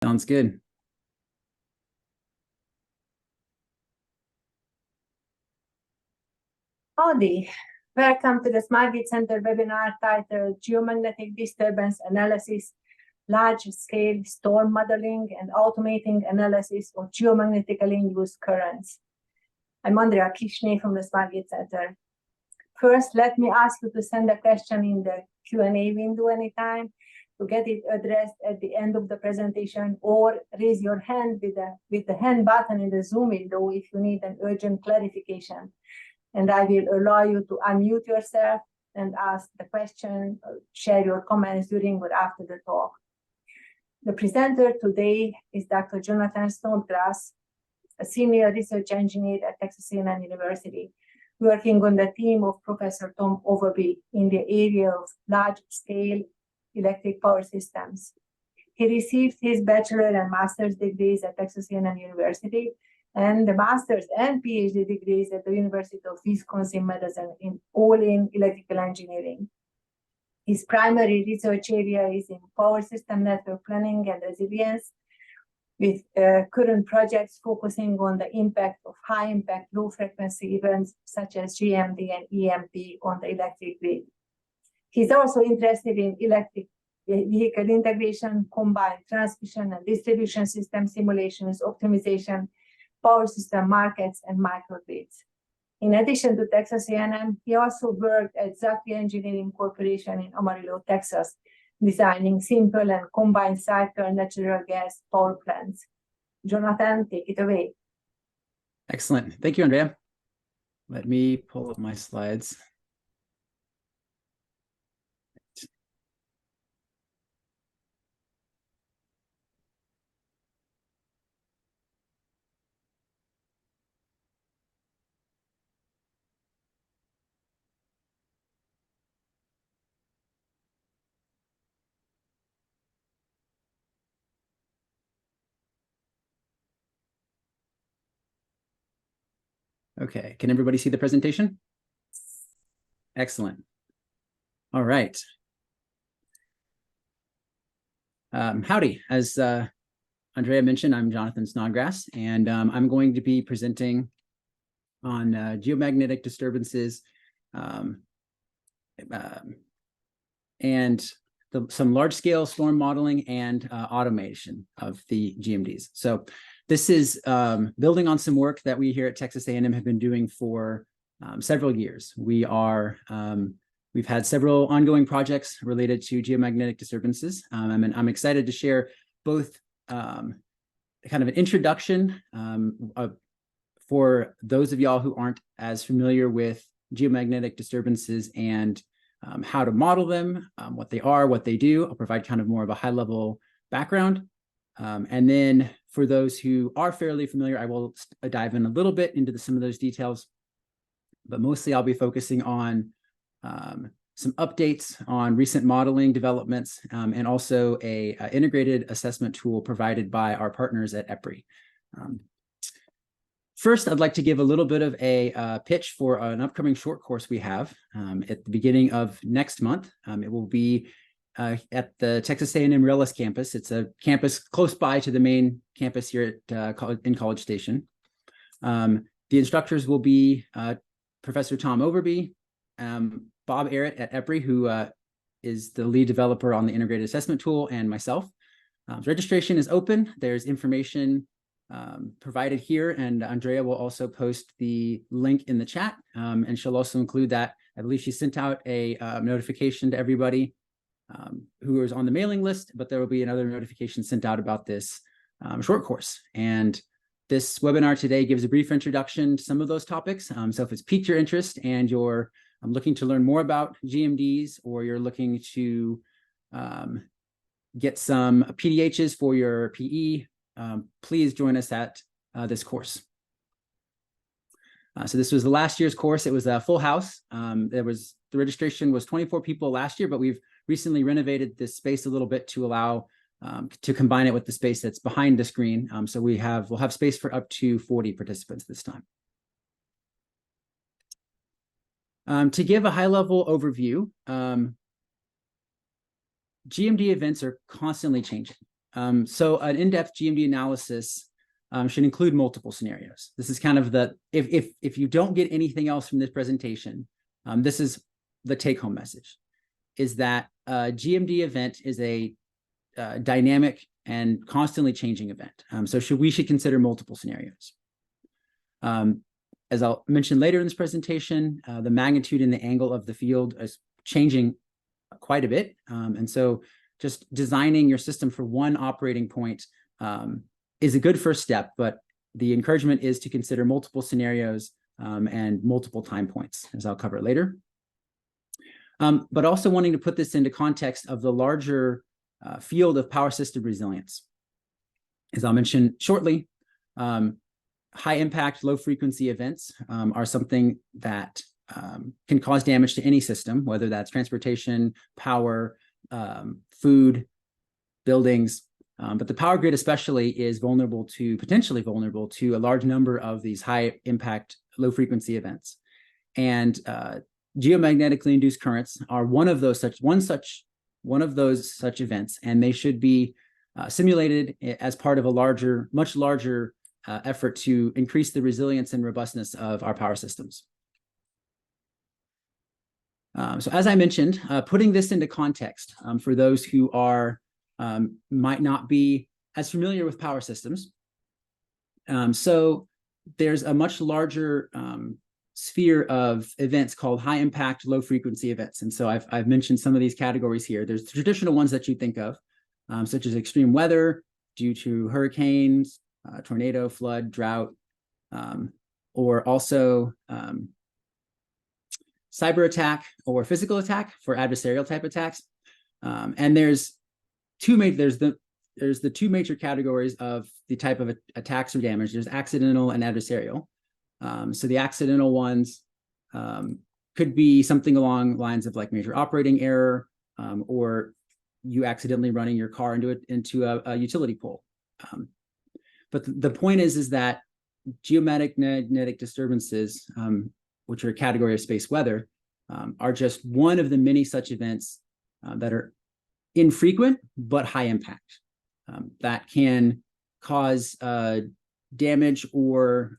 Sounds good. Howdy. Welcome to the SmartGate Center webinar titled Geomagnetic Disturbance Analysis, Large-Scale Storm Modeling and Automating Analysis of Geomagnetically Induced Currents. I'm Andrea Kishney from the SmartGate Center. First, let me ask you to send a question in the Q&A window anytime to get it addressed at the end of the presentation, or raise your hand with the hand button in the Zoom window if you need an urgent clarification. And I will allow you to unmute yourself and ask the question, or share your comments during or after the talk. The presenter today is Dr. Jonathan Snodgrass, a senior research engineer at Texas A&M University, working on the team of Professor Tom Overby in the area of large-scale electric power systems. He received his bachelor and master's degrees at Texas A&M University, and the master's and PhD degrees at the University of Wisconsin-Madison in electrical engineering. His primary research area is in power system network planning and resilience, with current projects focusing on the impact of high-impact low-frequency events such as GMD and EMP on the electric grid. He's also interested in electric vehicle integration, combined transmission and distribution system simulations, optimization, power system markets, and microgrids. In addition to Texas A&M, he also worked at Zaki Engineering Corporation in Amarillo, Texas, designing simple and combined cycle natural gas power plants. Jonathan, take it away. Excellent. Thank you, Andrea. Let me pull up my slides. Okay, can everybody see the presentation? Excellent. All right. Howdy. As Andrea mentioned, I'm Jonathan Snodgrass, and I'm going to be presenting on geomagnetic disturbances and some large-scale storm modeling and automation of the GMDs. So this is building on some work that we here at Texas A&M have been doing for several years. We've had several ongoing projects related to geomagnetic disturbances. And I'm excited to share both kind of an introduction for those of y'all who aren't as familiar with geomagnetic disturbances and how to model them, what they are, what they do. I'll provide kind of more of a high-level background. And then for those who are fairly familiar, I will dive in a little bit into some of those details, but mostly I'll be focusing on some updates on recent modeling developments and also a integrated assessment tool provided by our partners at EPRI. First, I'd like to give a little bit of a pitch for an upcoming short course we have at the beginning of next month. It will be at the Texas A&M Relis campus. It's a campus close by to the main campus here at in College Station. The instructors will be Professor Tom Overby, Bob Arrett at EPRI, who is the lead developer on the integrated assessment tool, and myself. Registration is open. There's information provided here, and Andrea will also post the link in the chat, and she'll also include that. I believe she sent out a notification to everybody who is on the mailing list, but there will be another notification sent out about this short course. And this webinar today gives a brief introduction to some of those topics. So if it's piqued your interest and you're looking to learn more about GMDs, or you're looking to get some PDHs for your PE, please join us at this course. So this was the last year's course. It was a full house. The registration was 24 people last year, but we've recently renovated this space a little bit to allow to combine it with the space that's behind the screen. So we'll have space for up to 40 participants this time. To give a high-level overview, GMD events are constantly changing. So an in-depth GMD analysis should include multiple scenarios. This is kind of if you don't get anything else from this presentation, this is the take-home message, is that a GMD event is a dynamic and constantly changing event. So we should consider multiple scenarios. As I'll mention later in this presentation, the magnitude and the angle of the field is changing quite a bit. And so just designing your system for one operating point is a good first step, but the encouragement is to consider multiple scenarios and multiple time points, as I'll cover later. But also wanting to put this into context of the larger field of power system resilience. As I'll mention shortly, high impact, low frequency events are something that can cause damage to any system, whether that's transportation, power, food, buildings. But the power grid especially is potentially vulnerable to a large number of these high impact, low frequency events. And geomagnetically induced currents are one of those such events, and they should be simulated as part of a much larger effort to increase the resilience and robustness of our power systems. So as I mentioned, putting this into context for those who might not be as familiar with power systems. So there's a much larger sphere of events called high impact, low frequency events. And so I've mentioned some of these categories here. There's the traditional ones that you think of, such as extreme weather due to hurricanes, tornado, flood, drought, or also cyber attack or physical attack for adversarial type attacks. And there's the two major categories of the type of attacks or damage. There's accidental and adversarial. So the accidental ones could be something along lines of like major operating error, or you accidentally running your car into a utility pole. But the point is that geomagnetic disturbances, which are a category of space weather, are just one of the many such events that are infrequent but high impact, that can cause damage or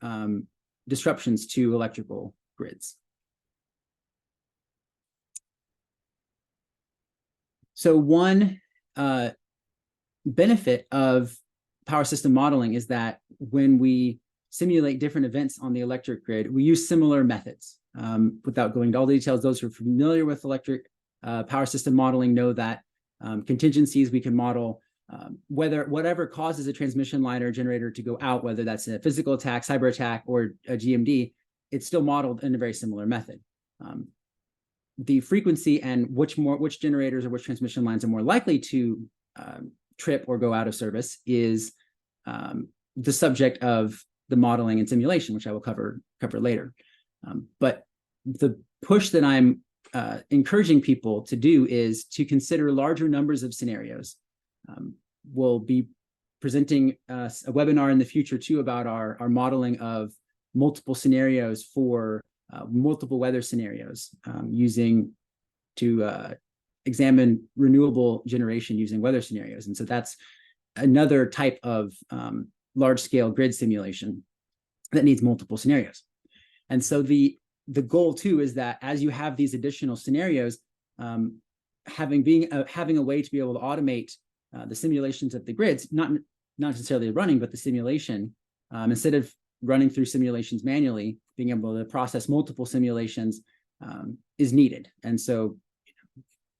disruptions to electrical grids. So one benefit of power system modeling is that when we simulate different events on the electric grid, we use similar methods. Without going into all the details, those who are familiar with electric power system modeling know that contingencies we can model, whatever causes a transmission line or generator to go out, whether that's a physical attack, cyber attack, or a GMD, it's still modeled in a very similar method. The frequency and which generators or which transmission lines are more likely to trip or go out of service is the subject of the modeling and simulation, which I will cover later. But the push that I'm encouraging people to do is to consider larger numbers of scenarios. We'll be presenting a webinar in the future too about our modeling of multiple scenarios for multiple weather scenarios, using to examine renewable generation using weather scenarios. And so that's another type of large-scale grid simulation that needs multiple scenarios. And so the goal too is that as you have these additional scenarios, having a way to be able to automate the simulations of the grids, not necessarily running, but the simulation, instead of running through simulations manually, being able to process multiple simulations is needed. And so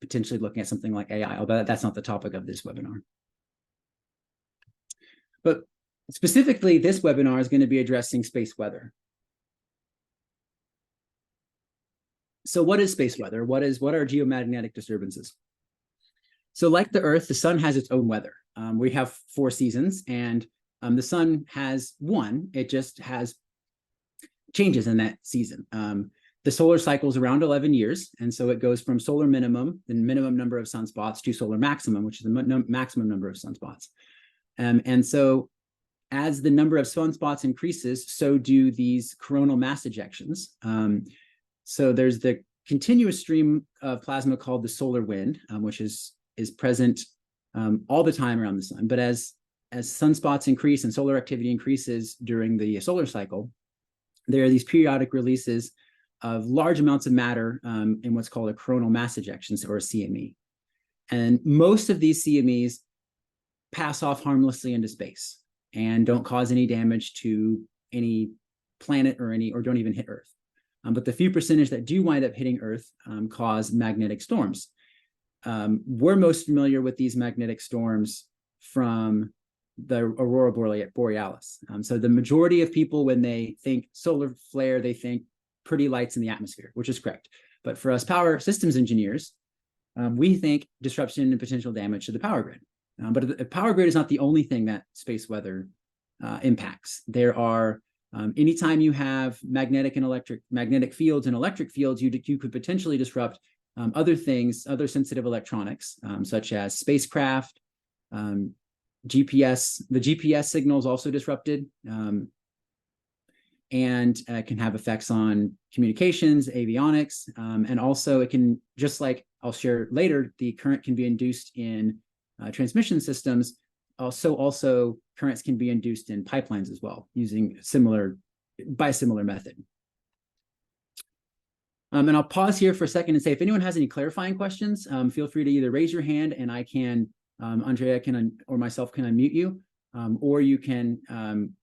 potentially looking at something like AI, although that's not the topic of this webinar. But specifically, this webinar is going to be addressing space weather. So what is space weather? What are geomagnetic disturbances? So like the Earth, the sun has its own weather. We have 4 seasons, and the sun has one. It just has changes in that season. The solar cycle is around 11 years, and so it goes from solar minimum, the minimum number of sunspots, to solar maximum, which is the maximum number of sunspots. And so as the number of sunspots increases, so do these coronal mass ejections. So there's the continuous stream of plasma called the solar wind, which is present all the time around the sun. But as sunspots increase and solar activity increases during the solar cycle, there are these periodic releases of large amounts of matter in what's called a coronal mass ejections, or a CME. And most of these CMEs pass off harmlessly into space and don't cause any damage to any planet or don't even hit Earth. But the few percentage that do wind up hitting Earth cause magnetic storms. We're most familiar with these magnetic storms from the aurora borealis. So the majority of people, when they think solar flare, they think pretty lights in the atmosphere, which is correct. But for us power systems engineers, we think disruption and potential damage to the power grid. But the power grid is not the only thing that space weather impacts. There are, anytime you have magnetic fields and electric fields, you could potentially disrupt other things, other sensitive electronics, such as spacecraft, GPS. The GPS signal is also disrupted, and can have effects on communications, avionics, and also it can, just like I'll share later, the current can be induced in transmission systems. Also currents can be induced in pipelines as well, using by a similar method. And I'll pause here for a second and say, if anyone has any clarifying questions, feel free to either raise your hand and I can, Andrea or myself can unmute you, or you can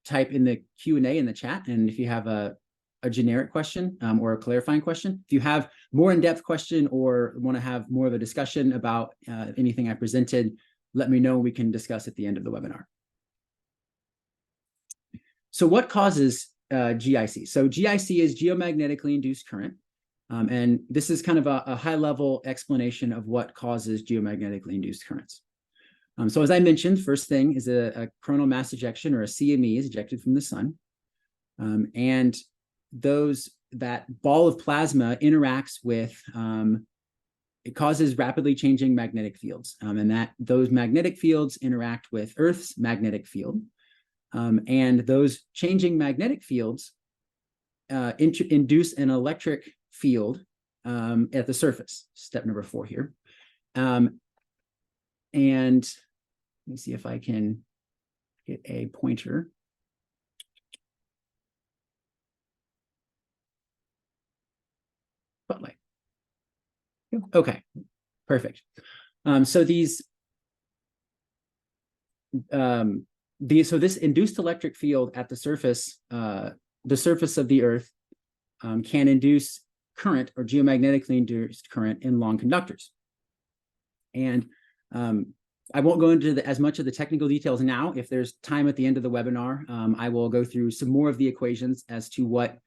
type in the Q&A in the chat. And if you have a generic question or a clarifying question, if you have more in-depth question or want to have more of a discussion about anything I presented, let me know. We can discuss at the end of the webinar. So what causes GIC? So GIC is geomagnetically induced current. And this is kind of a high-level explanation of what causes geomagnetically induced currents. So as I mentioned, first thing is a coronal mass ejection, or a CME, is ejected from the sun. And that ball of plasma interacts with, it causes rapidly changing magnetic fields. And those magnetic fields interact with Earth's magnetic field. And those changing magnetic fields induce an electric field at the surface, step number 4 here. And let me see if I can get a pointer. Spotlight. Okay, perfect. So this induced electric field at the surface of the Earth can induce current, or geomagnetically induced current, in long conductors. And I won't go into as much of the technical details now. If there's time at the end of the webinar, I will go through some more of the equations as to what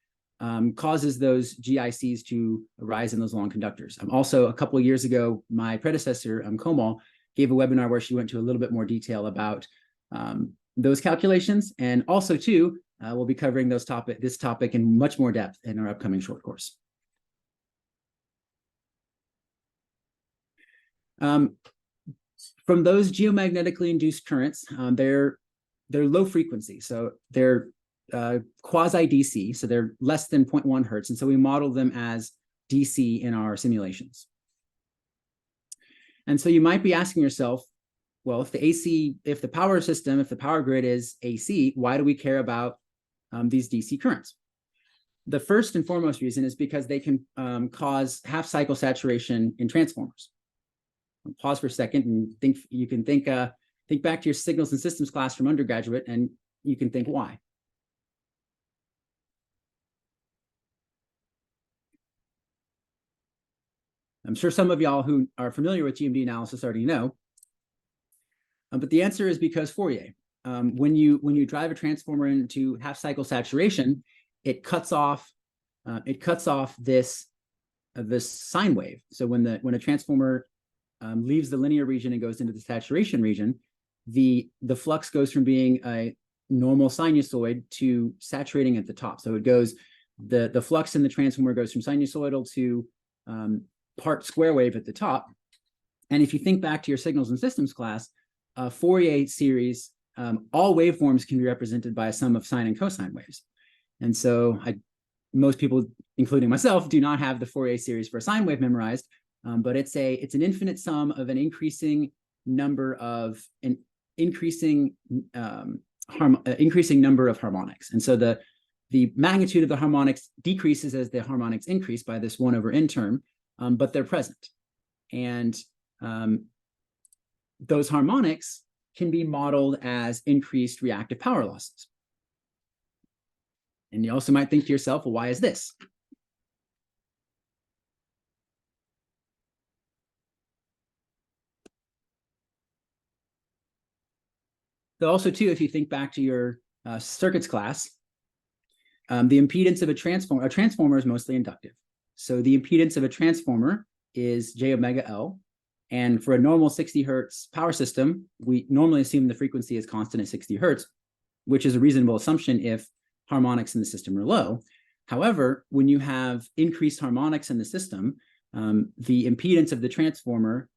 causes those GICs to arise in those long conductors. Also, a couple of years ago, my predecessor, Komal, gave a webinar where she went to a little bit more detail about those calculations. And also, too, we'll be covering this topic in much more depth in our upcoming short course. From those geomagnetically induced currents, they're low frequency, so they're quasi-dc, so they're less than 0.1 hertz, and so we model them as DC in our simulations. And so you might be asking yourself, well, if the power grid is AC, why do we care about these DC currents? The first and foremost reason is because they can cause half-cycle saturation in transformers. I'll pause for a second and think back to your signals and systems class from undergraduate, and you can think why. I'm sure some of y'all who are familiar with GMD analysis already know, but the answer is because Fourier. When you drive a transformer into half-cycle saturation, it cuts off this sine wave. So when a transformer leaves the linear region and goes into the saturation region, the flux goes from being a normal sinusoid to saturating at the top. So it goes, the flux in the transformer goes from sinusoidal to part square wave at the top. And if you think back to your signals and systems class, Fourier series, all waveforms can be represented by a sum of sine and cosine waves. And so most people, including myself, do not have the Fourier series for a sine wave memorized, but it's an infinite sum of an increasing number of increasing number of harmonics. And so the magnitude of the harmonics decreases as the harmonics increase by this 1/n term, but they're present. And those harmonics can be modeled as increased reactive power losses. And you also might think to yourself, well, why is this? So also, too, if you think back to your circuits class, the impedance of a transformer is mostly inductive. So the impedance of a transformer is J omega L. And for a normal 60 hertz power system, we normally assume the frequency is constant at 60 hertz, which is a reasonable assumption if harmonics in the system are low. However, when you have increased harmonics in the system, the impedance of the transformer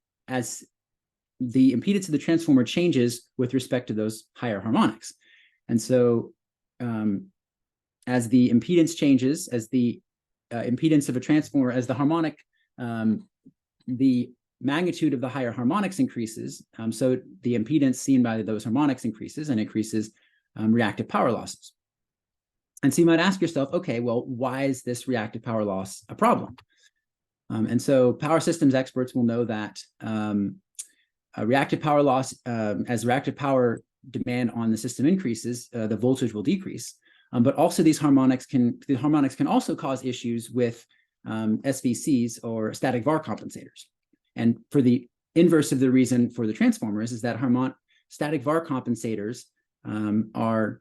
changes with respect to those higher harmonics. And so as the impedance changes, as the impedance of a transformer, as the harmonic, the magnitude of the higher harmonics increases, so the impedance seen by those harmonics increases and increases reactive power losses. And so you might ask yourself, okay, well, why is this reactive power loss a problem? And so power systems experts will know that reactive power loss, as reactive power demand on the system increases, the voltage will decrease. But also the harmonics can also cause issues with SVCs or static VAR compensators. And for the inverse of the reason for the transformers is that static VAR compensators are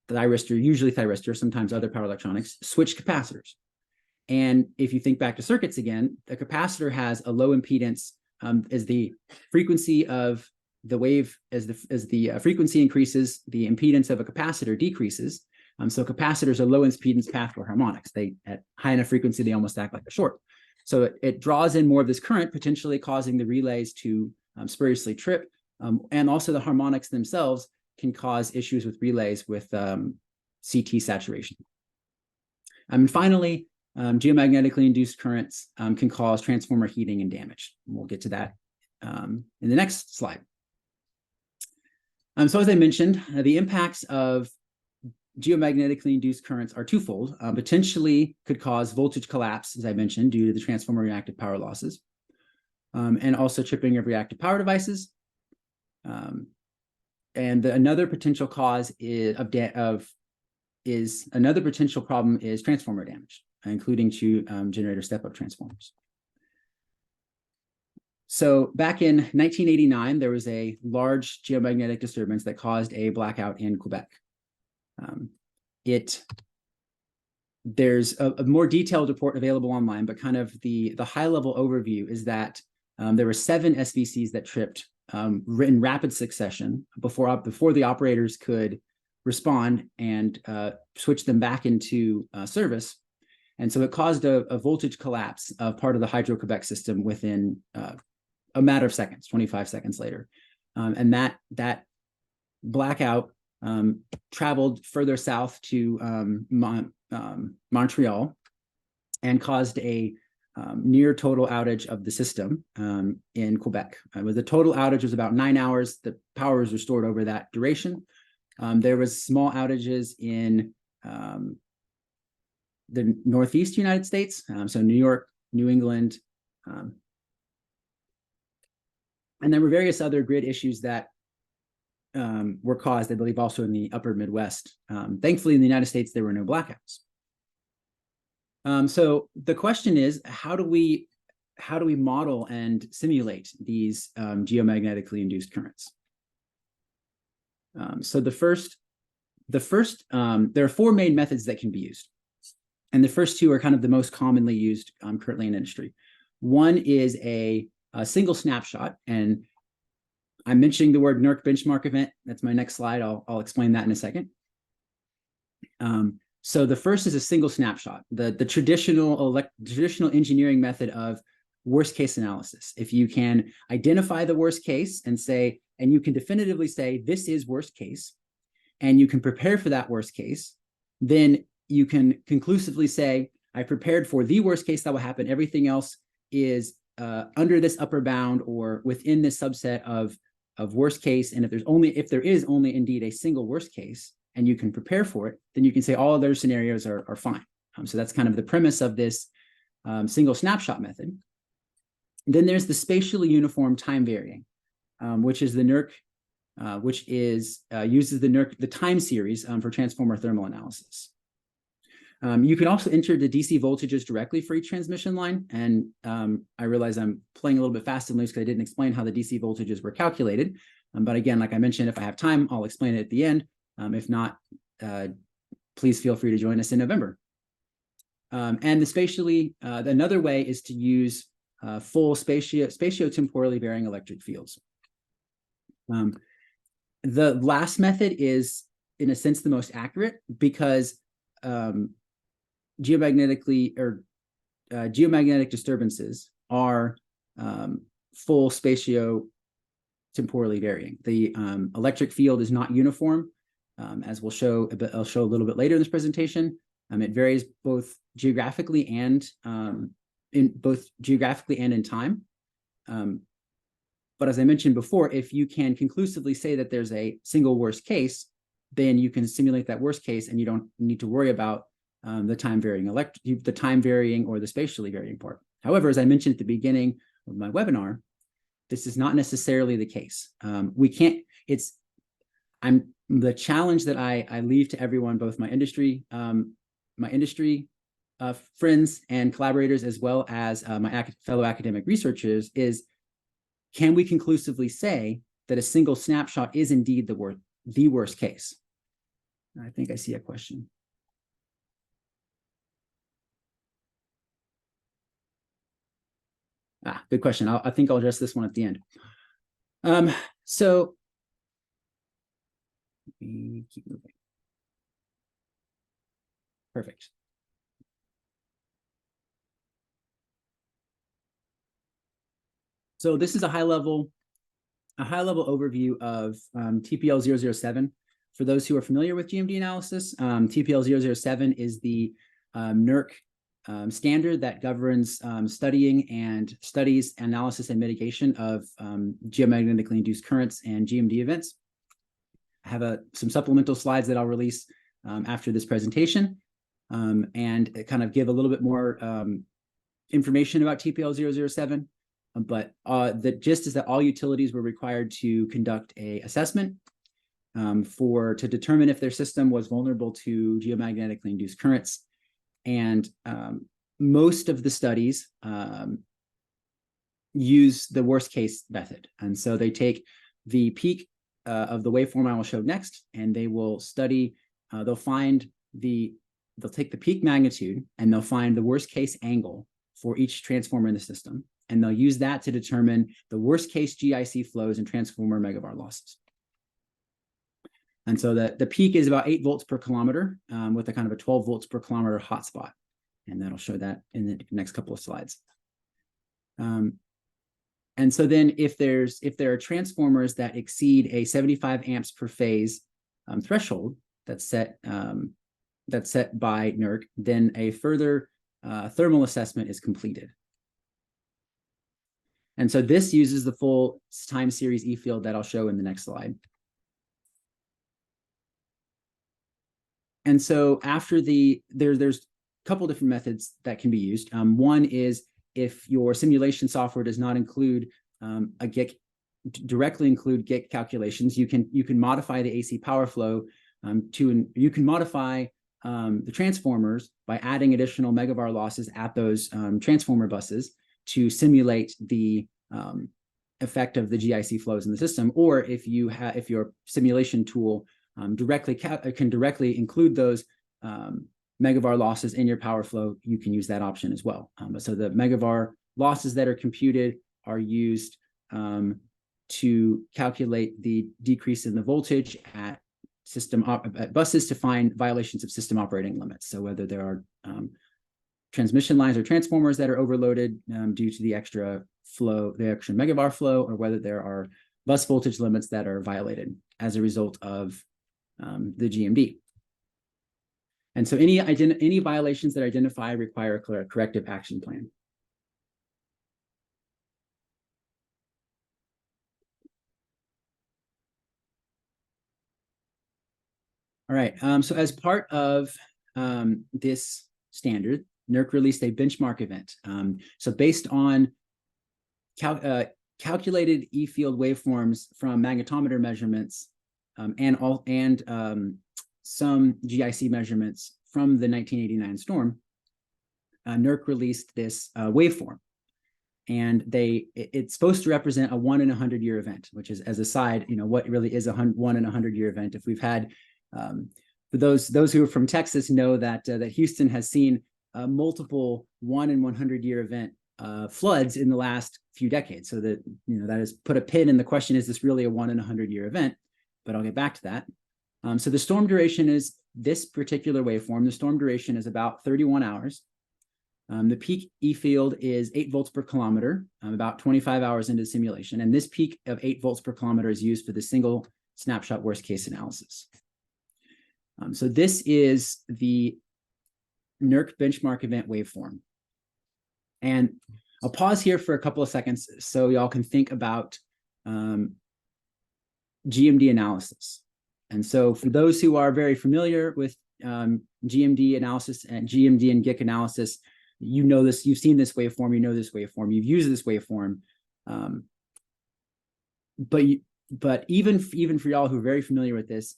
thyristor, usually thyristor, sometimes other power electronics, switch capacitors. And if you think back to circuits again, the capacitor has a low impedance as the frequency of the wave, as the frequency increases, the impedance of a capacitor decreases. So capacitors are low impedance path for harmonics. They at high enough frequency, they almost act like a short. So it draws in more of this current, potentially causing the relays to spuriously trip. And also the harmonics themselves can cause issues with relays with CT saturation. And finally, geomagnetically induced currents can cause transformer heating and damage. And we'll get to that in the next slide. So as I mentioned, the impacts of geomagnetically induced currents are twofold. Potentially could cause voltage collapse, as I mentioned, due to the transformer reactive power losses, and also tripping of reactive power devices. And another potential cause another potential problem is transformer damage, including to generator step-up transformers. So back in 1989, there was a large geomagnetic disturbance that caused a blackout in Quebec. There's a more detailed report available online, but kind of the high-level overview is that there were 7 SVCs that tripped in rapid succession before the operators could respond and switch them back into service. And so it caused a voltage collapse of part of the Hydro-Quebec system within a matter of seconds, 25 seconds later. And that blackout traveled further south to Montreal and caused a near total outage of the system in Quebec. The total outage was about 9 hours. The power was restored over that duration. There was small outages in the Northeast United States, so New York, New England, and there were various other grid issues that were caused, I believe, also in the upper Midwest. Thankfully, in the United States, there were no blackouts. So the question is, how do we model and simulate these geomagnetically induced currents? So there are 4 main methods that can be used. And the first 2 are kind of the most commonly used currently in industry. One is a single snapshot, and I'm mentioning the word NERC benchmark event. That's my next slide. I'll explain that in a second. So the first is a single snapshot, the traditional engineering method of worst case analysis. If you can identify the worst case and you can definitively say, this is worst case, and you can prepare for that worst case, then you can conclusively say, I prepared for the worst case that will happen. Everything else is under this upper bound or within this subset of worst case, and if there is only indeed a single worst case, and you can prepare for it, then you can say all other scenarios are fine. So that's kind of the premise of this single snapshot method. Then there's the spatially uniform time varying, which is the NERC, uses the time series for transformer thermal analysis. You can also enter the DC voltages directly for each transmission line. And I realize I'm playing a little bit fast and loose because I didn't explain how the DC voltages were calculated. But again, like I mentioned, if I have time, I'll explain it at the end. If not, please feel free to join us in November. And the spatially, another way is to use full spatio-temporally varying electric fields. The last method is, in a sense, the most accurate because geomagnetic disturbances are full spatio-temporally varying. The electric field is not uniform, as I'll show a little bit later in this presentation. It varies both geographically and in time. But as I mentioned before, if you can conclusively say that there's a single worst case, then you can simulate that worst case, and you don't need to worry about the time varying or the spatially varying part. However, as I mentioned at the beginning of my webinar, this is not necessarily the case. The challenge that I leave to everyone, both my industry friends and collaborators, as well as my fellow academic researchers, is can we conclusively say that a single snapshot is indeed the worst case? I think I see a question. Good question. I think I'll address this one at the end. So let me keep moving. Perfect. So this is a high-level overview of TPL-007. For those who are familiar with GMD analysis, TPL-007 is the NERC standard that governs studies, analysis, and mitigation of geomagnetically induced currents and GMD events. I have some supplemental slides that I'll release after this presentation, and kind of give a little bit more information about TPL-007. But the gist is that all utilities were required to conduct an assessment to determine if their system was vulnerable to geomagnetically induced currents. And most of the studies use the worst case method. And so they take the peak of the waveform I will show next, and they will study, they'll take the peak magnitude, and they'll find the worst case angle for each transformer in the system. And they'll use that to determine the worst case GIC flows and transformer megavar losses. And so the peak is about 8 volts per kilometer with a kind of a 12 volts per kilometer hotspot. And that'll show that in the next couple of slides. And so then if there are transformers that exceed a 75 amps per phase threshold that's set by NERC, then a further thermal assessment is completed. And so this uses the full time series E field that I'll show in the next slide. And so after there's a couple different methods that can be used. One is if your simulation software does not include directly include GIC calculations, you can modify the AC power flow you can modify the transformers by adding additional megavar losses at those transformer buses to simulate the effect of the GIC flows in the system. Or if your simulation tool can directly include those megavar losses in your power flow, you can use that option as well. So the megavar losses that are computed are used to calculate the decrease in the voltage at buses to find violations of system operating limits. So whether there are transmission lines or transformers that are overloaded due to the extra megavar flow, or whether there are bus voltage limits that are violated as a result of the GMD. And so any violations that identify require a corrective action plan. All right. So as part of this standard, NERC released a benchmark event. So based on calculated E-field waveforms from magnetometer measurements and some GIC measurements from the 1989 storm, NERC released this waveform. And it's supposed to represent a 1 in 100 year event, which is, as a side, what really is a 1 in 100 year event. If we've had, for those who are from Texas know that Houston has seen multiple 1 in 100 year event floods in the last few decades. So that has put a pin in the question: is this really a 1 in 100 year event? But I'll get back to that. So the storm duration is this particular waveform. The storm duration is about 31 hours. The peak E field is 8 volts per kilometer, about 25 hours into the simulation. And this peak of 8 volts per kilometer is used for the single snapshot worst case analysis. So this is the NERC benchmark event waveform. And I'll pause here for a couple of seconds so y'all can think about GMD analysis. And so for those who are very familiar with GMD analysis and GMD and GIC analysis, you know this, you've seen this waveform, you know this waveform, you've used this waveform. But even for y'all who are very familiar with this,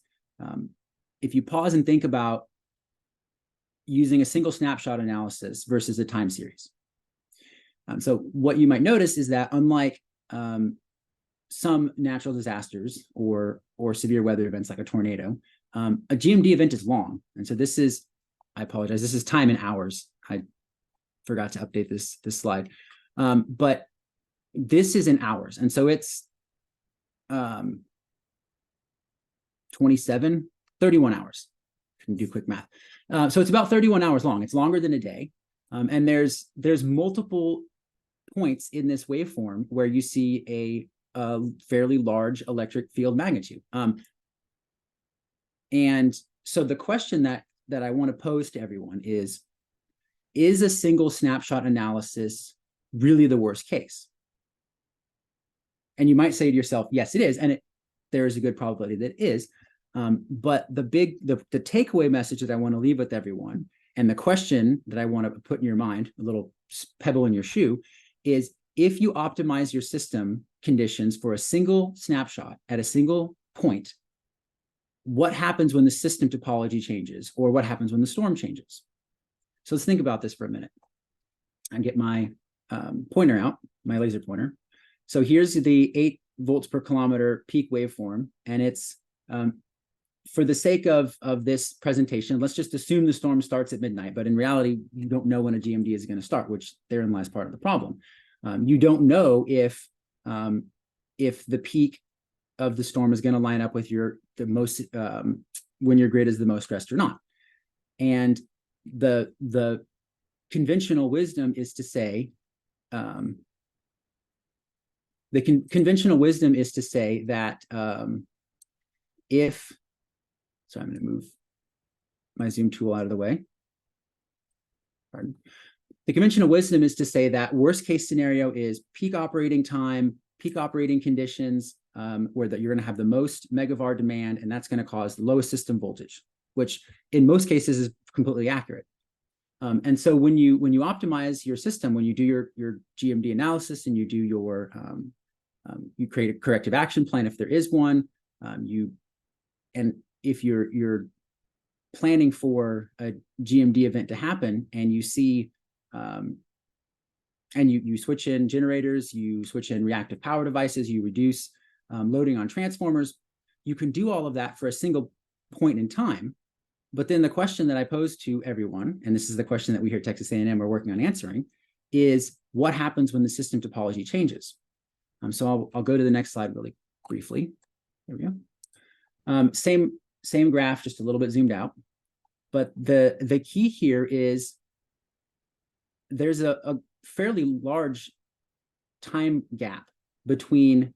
if you pause and think about using a single snapshot analysis versus a time series. So what you might notice is that unlike some natural disasters or severe weather events like a tornado, a GMD event is long. And so this is, I apologize, this is time in hours. I forgot to update this slide. But this is in hours. And so it's 31 hours. I can do quick math. So it's about 31 hours long. It's longer than a day. And there's multiple points in this waveform where you see a fairly large electric field magnitude. And so the question that I want to pose to everyone is a single snapshot analysis really the worst case? And you might say to yourself, yes, it is. And there is a good probability that it is. But the takeaway message that I want to leave with everyone, and the question that I want to put in your mind, a little pebble in your shoe, is if you optimize your system conditions for a single snapshot at a single point, what happens when the system topology changes, or what happens when the storm changes? So let's think about this for a minute. I get my pointer out, my laser pointer. So here's the 8 volts per kilometer peak waveform, and it's for the sake of this presentation, let's just assume the storm starts at midnight, but in reality, you don't know when a GMD is going to start, which therein lies part of the problem. You don't know if the peak of the storm is going to line up with when your grid is the most stressed or not. And the conventional wisdom is to say, that so I'm going to move my zoom tool out of the way. Pardon. The conventional wisdom is to say that worst case scenario is peak operating time, peak operating conditions, where that you're going to have the most megavar demand, and that's going to cause the lowest system voltage, which in most cases is completely accurate. And so when you optimize your system, when you do your GMD analysis and you do your you create a corrective action plan if there is one, and if you're planning for a GMD event to happen, and you see and you switch in generators, you switch in reactive power devices, you reduce loading on transformers, you can do all of that for a single point in time. But then the question that I pose to everyone, and this is the question that we here at Texas A&M are working on answering, is what happens when the system topology changes? So I'll go to the next slide really briefly. There we go. Same graph, just a little bit zoomed out. But the key here is there's a fairly large time gap between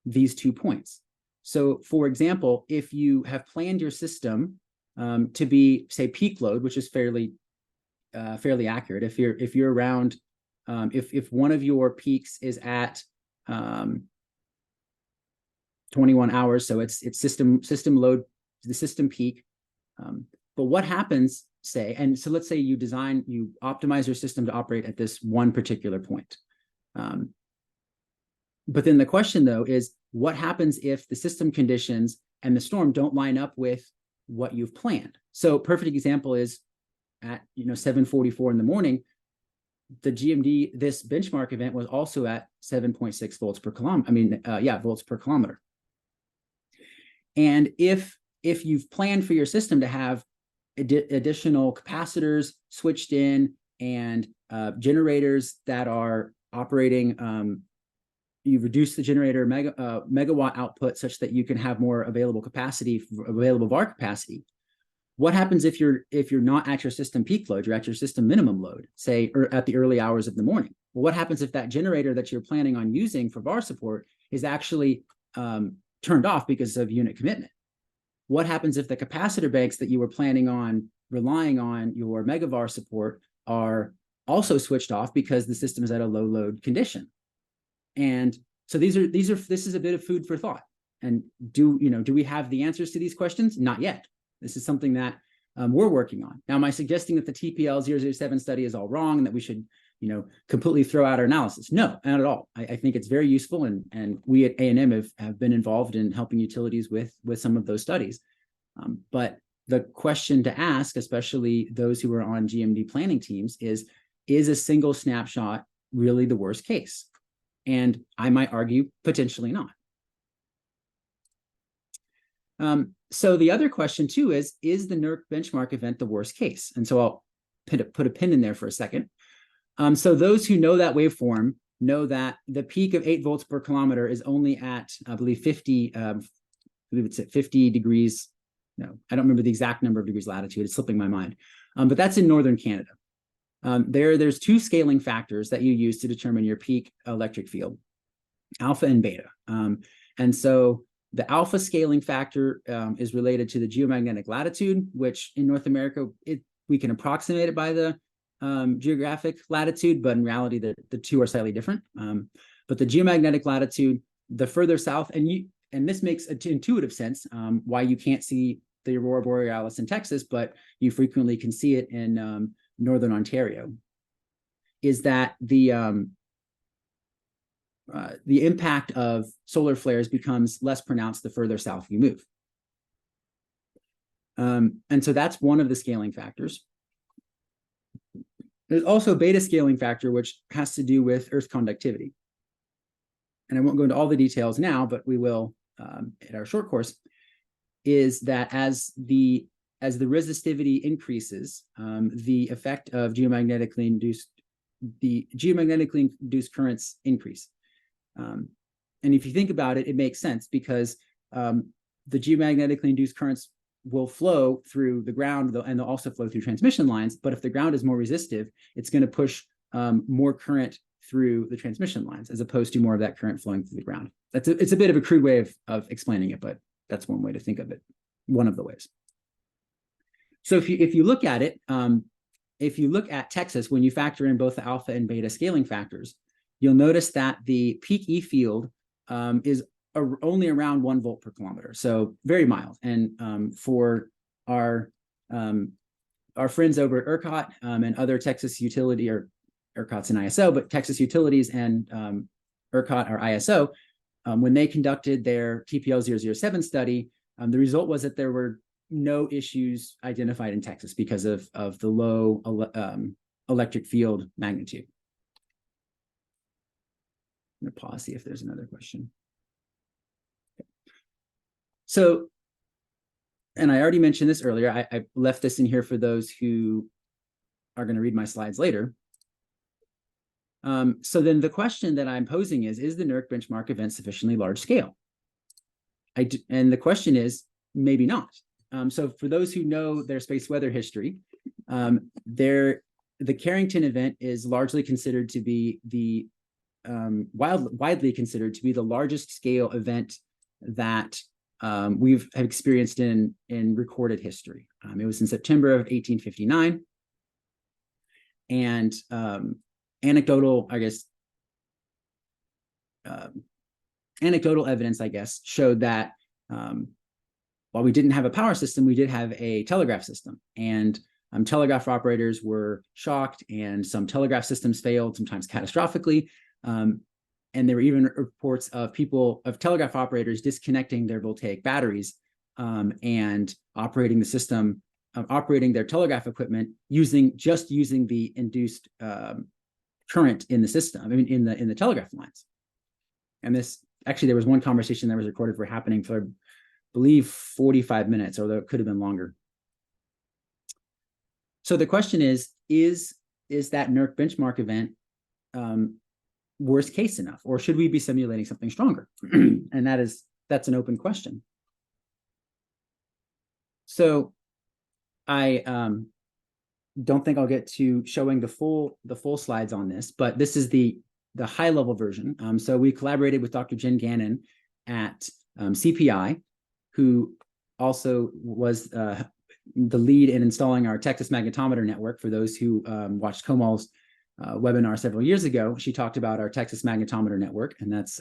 these 2 points. So for example, if you have planned your system to be, say, peak load, which is fairly accurate. If you're around, if one of your peaks is at 21 hours, so it's system load, the system peak But what happens, say, and so let's say you optimize your system to operate at this one particular point. But then the question, though, is what happens if the system conditions and the storm don't line up with what you've planned? So perfect example is at 7:44 in the morning, the GMD, this benchmark event was also at 7.6 volts per kilometer. Volts per kilometer. And if you've planned for your system to have additional capacitors switched in and generators that are operating, you reduce the generator megawatt output such that you can have more available VAR capacity. What happens if you're not at your system peak load, you're at your system minimum load, say, or at the early hours of the morning? Well, what happens if that generator that you're planning on using for VAR support is actually turned off because of unit commitment? What happens if the capacitor banks that you were planning on relying on your megavar support are also switched off because the system is at a low load condition? And so this is a bit of food for thought. And do we have the answers to these questions? Not yet. This is something that we're working on. Now, am I suggesting that the TPL-007 study is all wrong and that we should, completely throw out our analysis? No, not at all. I think it's very useful, and we at A&M have been involved in helping utilities with some of those studies. But the question to ask, especially those who are on GMD planning teams, is a single snapshot really the worst case? And I might argue potentially not. So the other question too is the NERC benchmark event the worst case? And so I'll put a pin in there for a second. So those who know that waveform know that the peak of 8 volts per kilometer is only at, I believe, 50 degrees. No, I don't remember the exact number of degrees latitude. It's slipping my mind. But that's in northern Canada. There's two scaling factors that you use to determine your peak electric field, alpha and beta. And so the alpha scaling factor is related to the geomagnetic latitude, which in North America, we can approximate it by the geographic latitude, but in reality, the two are slightly different. But the geomagnetic latitude, the further south, and this makes intuitive sense why you can't see the aurora borealis in Texas, but you frequently can see it in northern Ontario, is that the impact of solar flares becomes less pronounced the further south you move. And so that's one of the scaling factors. There's also a beta scaling factor, which has to do with Earth conductivity. And I won't go into all the details now, but we will in our short course, is that as the resistivity increases, the effect of geomagnetically induced currents increase. And if you think about it, it makes sense because the geomagnetically induced currents will flow through the ground and they'll also flow through transmission lines. But if the ground is more resistive, it's going to push more current through the transmission lines as opposed to more of that current flowing through the ground. It's a bit of a crude way of explaining it, but that's one way to think of it. One of the ways. So if you look at it, if you look at Texas, when you factor in both the alpha and beta scaling factors, you'll notice that the peak E field is only around 1 volt per kilometer, so very mild. And for our friends over at ERCOT and other Texas utility, or ERCOT's an ISO, but Texas utilities and ERCOT are ISO, when they conducted their TPL-007 study, the result was that there were no issues identified in Texas because of the low electric field magnitude. I'm going to pause, see if there's another question. Okay. So, and I already mentioned this earlier, I left this in here for those who are going to read my slides later. So then the question that I'm posing is the NERC benchmark event sufficiently large scale? And the question is, maybe not. So for those who know their space weather history, the Carrington event is largely considered to be widely considered to be the largest scale event that we've experienced in recorded history. It was in September of 1859. And anecdotal evidence, I guess, showed that while we didn't have a power system, we did have a telegraph system. And telegraph operators were shocked, and some telegraph systems failed, sometimes catastrophically. And there were even reports of telegraph operators disconnecting their voltaic batteries and operating the system, operating their telegraph equipment using the induced current in the system, I mean, in the telegraph lines. And there was one conversation that was recorded for happening for, I believe, 45 minutes, although it could have been longer. So the question is that NERC benchmark event worst case enough, or should we be simulating something stronger? And that's an open question. So I don't think I'll get to showing the full slides on this, but this is the high level version. So we collaborated with Dr. Jen Gannon at CPI, who also was the lead in installing our Texas magnetometer network. For those who watched Komal's webinar several years ago, she talked about our Texas magnetometer network, and that's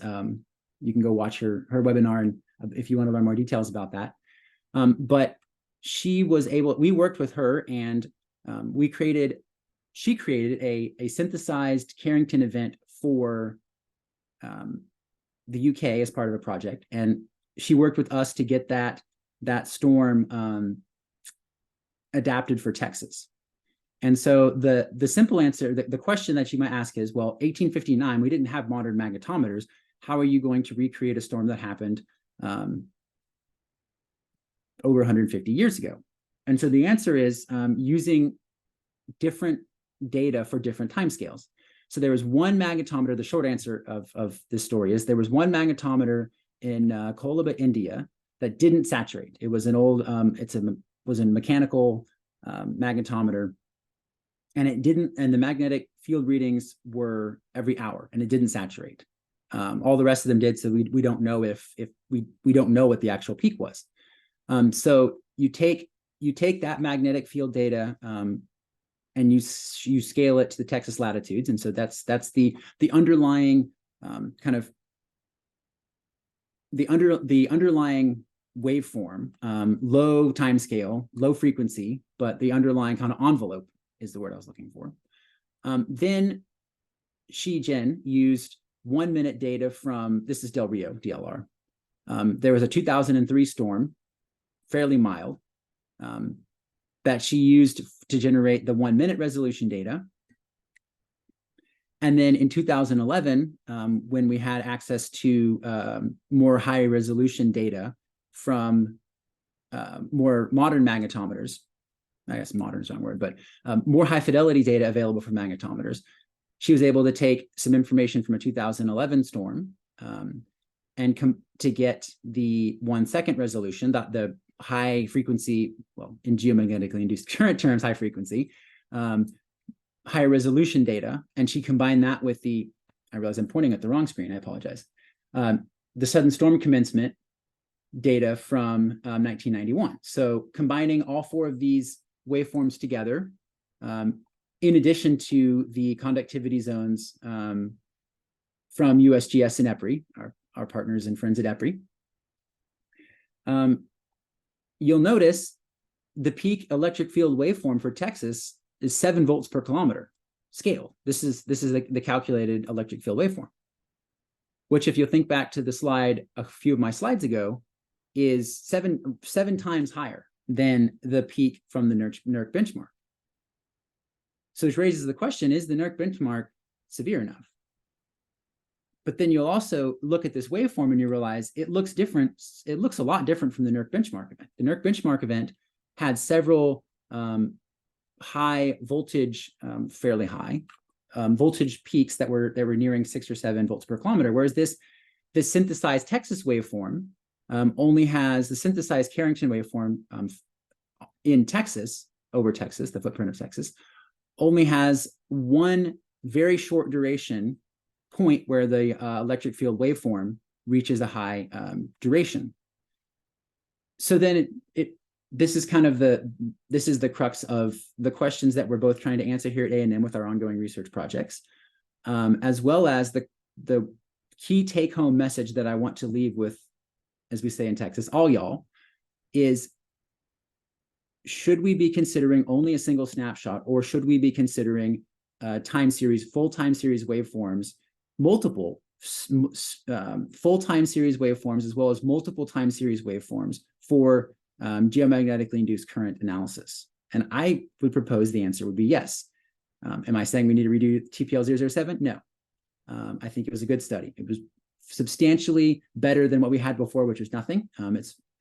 you can go watch her webinar and if you want to learn more details about that. But we worked with her, and she created a synthesized Carrington event for the UK as part of a project, and she worked with us to get that storm adapted for Texas. And so the simple answer, the question that you might ask is, well, 1859, we didn't have modern magnetometers. How are you going to recreate a storm that happened over 150 years ago? And so the answer is using different data for different timescales. So there was one magnetometer. The short answer of this story is there was one magnetometer in Kolaba, India, that didn't saturate. It was an old, was a mechanical magnetometer, and it didn't. And the magnetic field readings were every hour, and it didn't saturate. All the rest of them did. So we don't know if we don't know what the actual peak was. So you take that magnetic field data and you scale it to the Texas latitudes, and so that's the underlying kind of the underlying waveform, low time scale, low frequency, but the underlying kind of envelope is the word I was looking for. Then Jen used 1 minute data from, this is Del Rio, DLR. There was a 2003 storm, fairly mild, that she used to generate the 1 minute resolution data. And then in 2011, when we had access to more high resolution data from more modern magnetometers, I guess modern is the wrong word, but more high fidelity data available from magnetometers, she was able to take some information from a 2011 storm and to get the 1 second resolution, the high frequency, well, in geomagnetically induced current terms, high frequency, high resolution data. And she combined that with I realize I'm pointing at the wrong screen, I apologize. The sudden storm commencement data from 1991. So combining all 4 of these waveforms together, in addition to the conductivity zones from USGS and EPRI, our partners and friends at EPRI, you'll notice the peak electric field waveform for Texas is 7 volts per kilometer scale. This is the calculated electric field waveform, which, if you think back to the slide a few of my slides ago, is seven times higher than the peak from the NERC benchmark. So which raises the question, is the NERC benchmark severe enough? But then you'll also look at this waveform and you realize it looks different. It looks a lot different from the NERC benchmark event. The NERC benchmark event had several high voltage, fairly high voltage peaks that were nearing 6 or 7 volts per kilometer, whereas this synthesized Texas waveform only has the synthesized Carrington waveform in Texas, over Texas, the footprint of Texas, only has one very short duration point where the electric field waveform reaches a high duration. So then this is kind of the crux of the questions that we're both trying to answer here at A&M with our ongoing research projects, as well as the key take-home message that I want to leave with, as we say in Texas, all y'all, is, should we be considering only a single snapshot, or should we be considering full time series waveforms, multiple full time series waveforms, as well as multiple time series waveforms for geomagnetically induced current analysis? And I would propose the answer would be yes. Am I saying we need to redo TPL 007? No. I think it was a good study. It was substantially better than what we had before, which was nothing.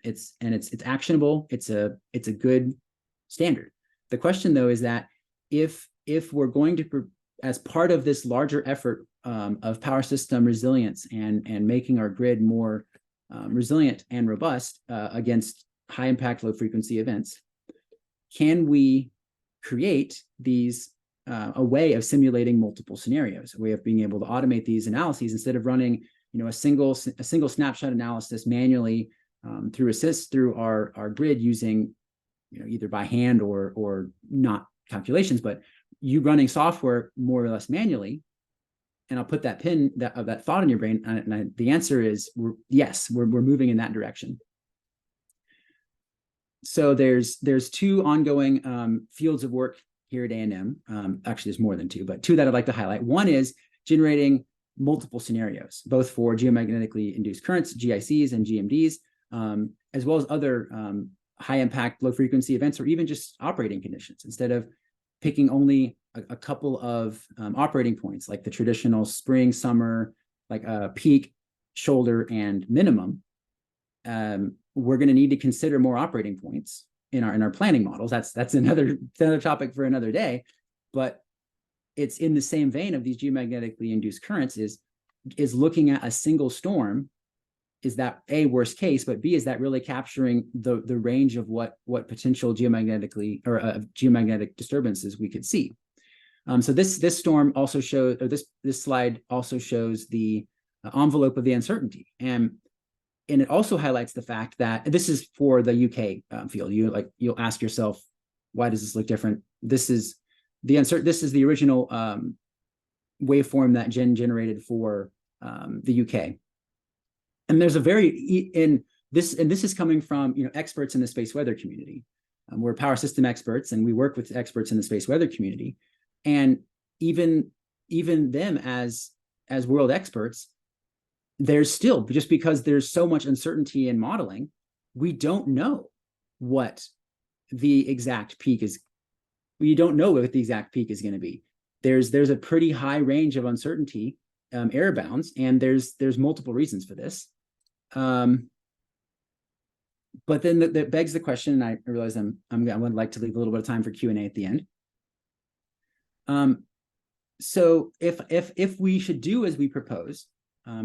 It's actionable. It's a good standard. The question, though, is that if we're going to, as part of this larger effort of power system resilience and making our grid more resilient and robust against high impact, low frequency events, can we create these a way of simulating multiple scenarios, a way of being able to automate these analyses instead of running, a single snapshot analysis manually through our grid using, either by hand or not calculations, but you running software more or less manually. And I'll put that pin of that thought in your brain, and the answer is yes, we're moving in that direction. So there's two ongoing fields of work here at A&M. Actually, there's more than two, but two that I'd like to highlight. One is generating multiple scenarios, both for geomagnetically induced currents, GICs and GMDs, as well as other high impact, low frequency events, or even just operating conditions. Instead of picking only a couple of operating points, like the traditional spring, summer, like a peak, shoulder, and minimum, we're going to need to consider more operating points in our planning models. That's another topic for another day, but it's in the same vein of these geomagnetically induced currents, is looking at a single storm. Is that A, worst case, but B, is that really capturing the range of what potential geomagnetically or geomagnetic disturbances we could see? So this storm also shows, or this slide also shows the envelope of the uncertainty, and it also highlights the fact that this is for the UK field. You'll ask yourself, why does this look different? This is the original waveform that Jen generated for the UK. And there's this is coming from experts in the space weather community. We're power system experts, and we work with experts in the space weather community. And even them as world experts, there's still, just because there's so much uncertainty in modeling, we don't know what the exact peak is. We don't know what the exact peak is going to be. There's a pretty high range of uncertainty, error bounds, and there's multiple reasons for this. But then that begs the question, and I realize I would like to leave a little bit of time for Q&A at the end. So if we should do as we propose,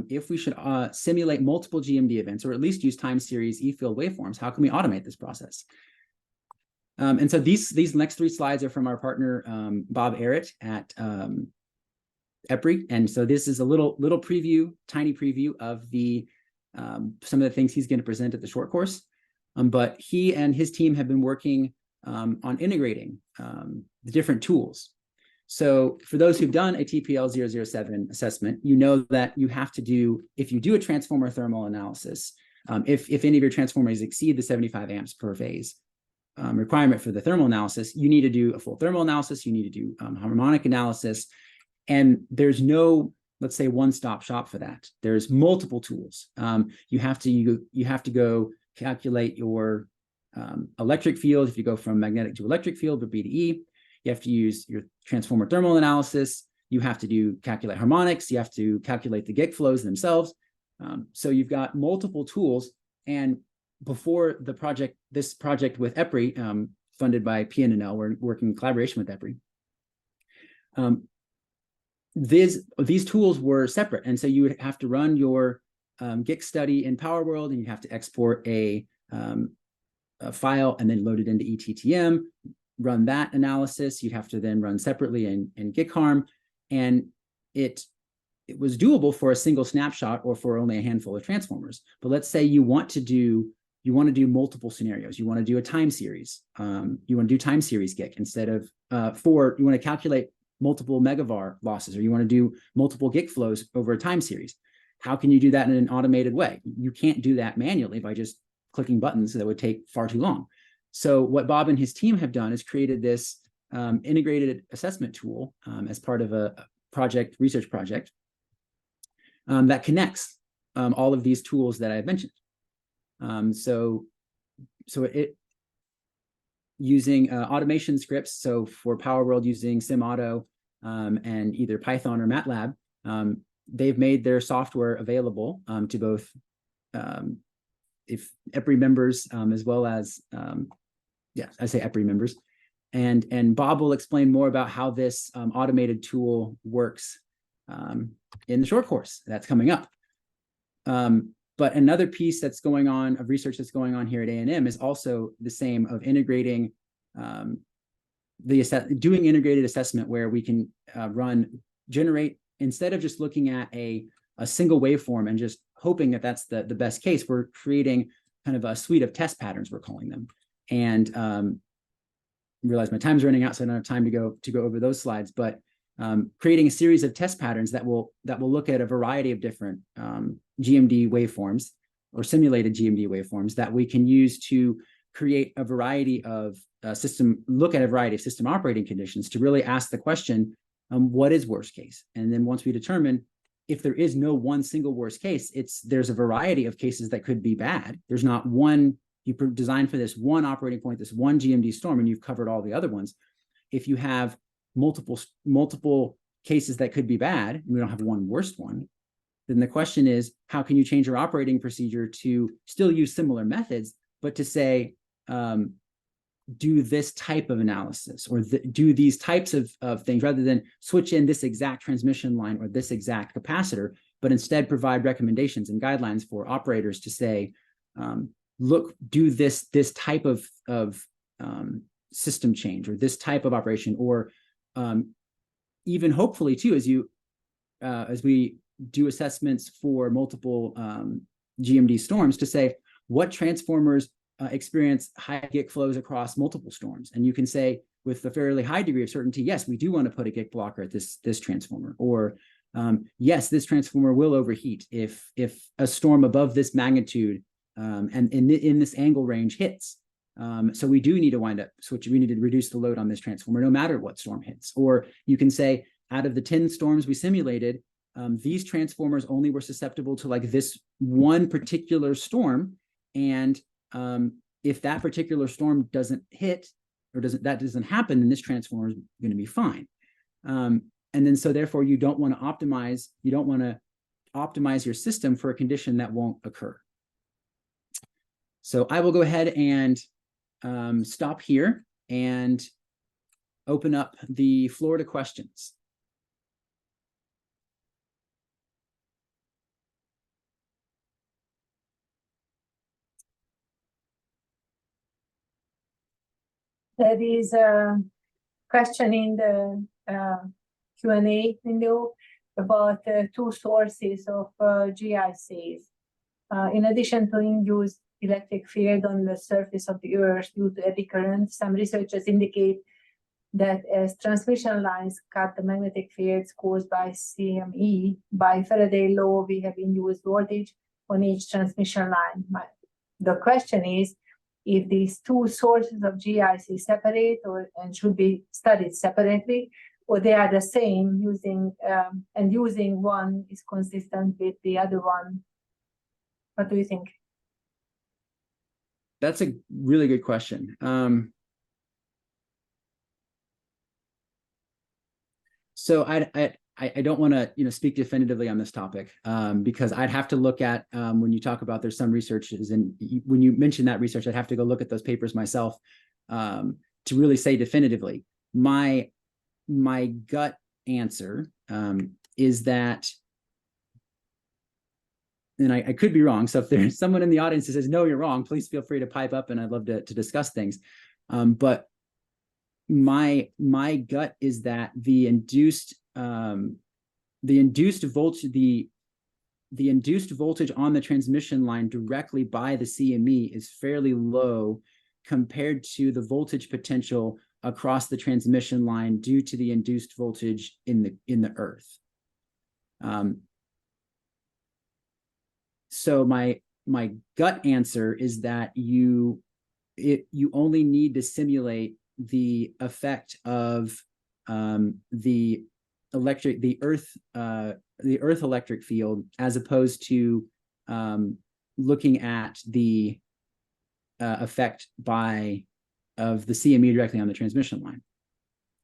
if we should simulate multiple GMD events, or at least use time series E-field waveforms, how can we automate this process? And so these next three slides are from our partner, Bob Arrett at EPRI. And so this is a little tiny preview of some of the things he's going to present at the short course. But he and his team have been working on integrating the different tools. So for those who've done a TPL 007 assessment, you know that you have to do, if you do a transformer thermal analysis, if any of your transformers exceed the 75 amps per phase requirement for the thermal analysis, you need to do a full thermal analysis, you need to do harmonic analysis, and there's no, let's say, one-stop shop for that. There's multiple tools. You have to go calculate your electric field. If you go from magnetic to electric field, or B to E, you have to use your transformer thermal analysis. You have to calculate harmonics. You have to calculate the GIC flows themselves. So you've got multiple tools. And before this project with EPRI, funded by PNNL, we're working in collaboration with EPRI. These tools were separate. And so you would have to run your GIC study in PowerWorld, and you have to export a file and then load it into ETTM, run that analysis. You'd have to then run separately in GICharm, and it was doable for a single snapshot or for only a handful of transformers. But let's say you want to do multiple scenarios. You want to do a time series. You want to do time series GIC instead of you want to calculate multiple megavar losses, or you want to do multiple GIC flows over a time series. How can you do that in an automated way? You can't do that manually by just clicking buttons that would take far too long. So what Bob and his team have done is created this integrated assessment tool as part of a research project that connects all of these tools that I've mentioned. So it using automation scripts. So for PowerWorld using SimAuto and either Python or MATLAB, they've made their software available to both if EPRI members as well as I say EPRI members. And Bob will explain more about how this automated tool works in the short course that's coming up. But another piece that's going on of research that's going on here at A&M is also the same of integrating doing integrated assessment where we can generate, instead of just looking at a single waveform and just hoping that that's the best case, we're creating kind of a suite of test patterns, we're calling them. And realize my time's running out, so I don't have time to go over those slides, but creating a series of test patterns that will look at a variety of different GMD waveforms or simulated GMD waveforms that we can use to create a variety of system operating conditions to really ask the question, what is worst case? And then once we determine if there is no one single worst case, there's a variety of cases that could be bad. There's not one. You design for this one operating point, this one GMD storm, and you've covered all the other ones. If you have multiple cases that could be bad, and we don't have one worst one, then the question is, how can you change your operating procedure to still use similar methods, but to say, do this type of analysis or do these types of things rather than switch in this exact transmission line or this exact capacitor, but instead provide recommendations and guidelines for operators to say, look, do this type of system change or this type of operation, or even hopefully too, as we do assessments for multiple GMD storms, to say what transformers experience high GIC flows across multiple storms. And you can say with a fairly high degree of certainty, yes, we do want to put a GIC blocker at this transformer, or yes, this transformer will overheat if a storm above this magnitude and in this angle range hits. So we do need to wind up switch. We need to reduce the load on this transformer no matter what storm hits. Or you can say, out of the 10 storms we simulated, these transformers only were susceptible to like this one particular storm. And if that particular storm doesn't hit or doesn't happen, then this transformer is going to be fine. And then so therefore you don't want to optimize your system for a condition that won't occur. So I will go ahead and stop here and open up the floor to questions. There is a question in the Q&A window about two sources of GICs. In addition to induced electric field on the surface of the Earth due to eddy current, some researchers indicate that as transmission lines cut the magnetic fields caused by CME, by Faraday law, we have induced voltage on each transmission line. The question is, if these two sources of GIC separate and should be studied separately, or they are the same, using one is consistent with the other one. What do you think? That's a really good question. So I don't want to speak definitively on this topic because I'd have to look at when you talk about there's some researches, and when you mention that research, I'd have to go look at those papers myself to really say definitively. My gut answer is that, and I could be wrong. So if there's someone in the audience that says, no, you're wrong, please feel free to pipe up and I'd love to discuss things. But my gut is that the induced voltage on the transmission line directly by the CME is fairly low compared to the voltage potential across the transmission line due to the induced voltage in the earth. So my my gut answer is that you only need to simulate the effect of the earth electric field, as opposed to looking at the effect of the CME directly on the transmission line.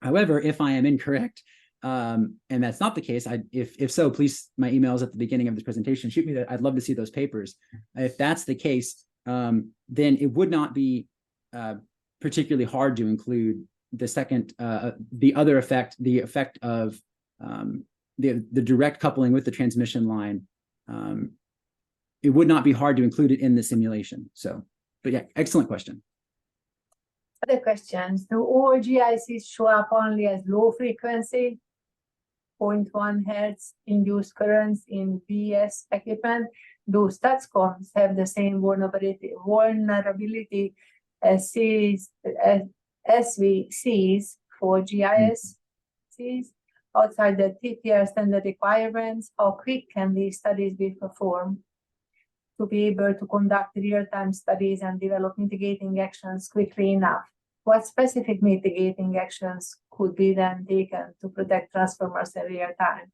However, if I am incorrect, and that's not the case, if so, please, my emails at the beginning of this presentation, shoot me that. I'd love to see those papers. If that's the case, then it would not be particularly hard to include the second, the other effect, the effect of the direct coupling with the transmission line. It would not be hard to include it in the simulation. So, but yeah, excellent question. Other questions. Do all GICs show up only as low frequency, 0.1 Hertz induced currents in BS equipment? Do STATSCOMs have the same vulnerability as SVCs for GISs outside the TPR standard requirements? How quick can these studies be performed to be able to conduct real-time studies and develop mitigating actions quickly enough? What specific mitigating actions could be then taken to protect transformers in real time?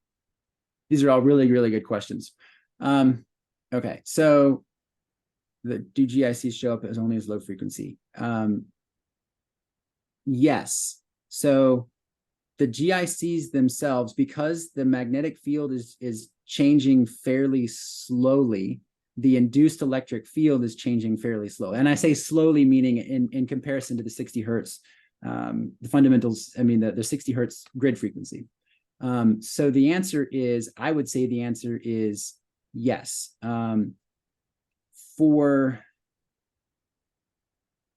These are all really, really good questions. Okay, so do GICs show up as only as low frequency? Yes. So the GICs themselves, because the magnetic field is changing fairly slowly, the induced electric field is changing fairly slowly. And I say slowly, meaning in comparison to the 60 Hertz, the fundamentals, I mean, the 60 Hertz grid frequency. So the answer is, I would say the answer is yes. For